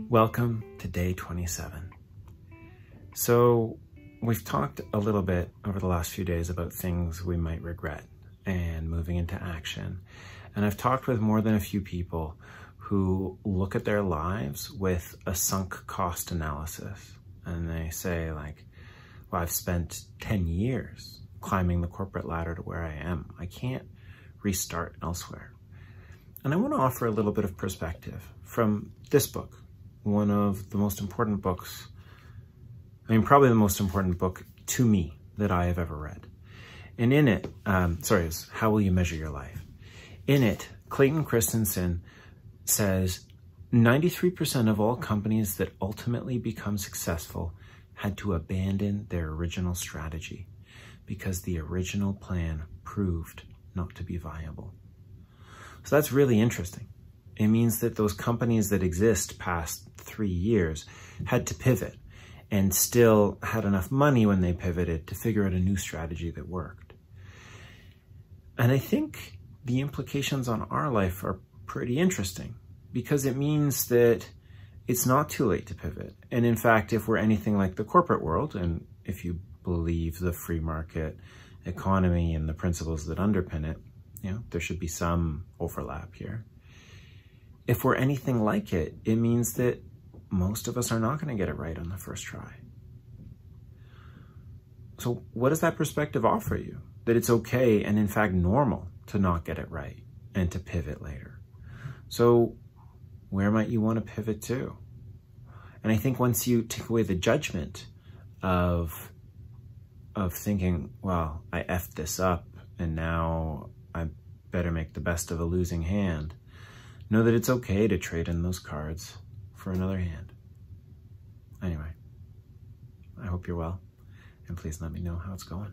Welcome to day 27. So we've talked a little bit over the last few days about things we might regret and moving into action. And I've talked with more than a few people who look at their lives with a sunk cost analysis. And they say like, well, I've spent 10 years climbing the corporate ladder to where I am. I can't restart elsewhere. And I want to offer a little bit of perspective from this book, one of the most important books, probably the most important book to me that I have ever read. And in it, it's How Will You Measure Your Life? In it, Clayton Christensen says 93% of all companies that ultimately become successful had to abandon their original strategy because the original plan proved not to be viable. So that's really interesting. It means that those companies that exist past 3 years had to pivot and still had enough money when they pivoted to figure out a new strategy that worked. And I think the implications on our life are pretty interesting because it means that it's not too late to pivot. And in fact, if we're anything like the corporate world, and if you believe the free market economy and the principles that underpin it, there should be some overlap here. If we're anything like it, it means that most of us are not going to get it right on the first try. So what does that perspective offer you? That it's okay and in fact normal to not get it right and to pivot later. So where might you want to pivot to? And I think once you take away the judgment of thinking, well, I effed this up and now I better make the best of a losing hand, know that it's okay to trade in those cards for another hand. Anyway, I hope you're well, and please let me know how it's going.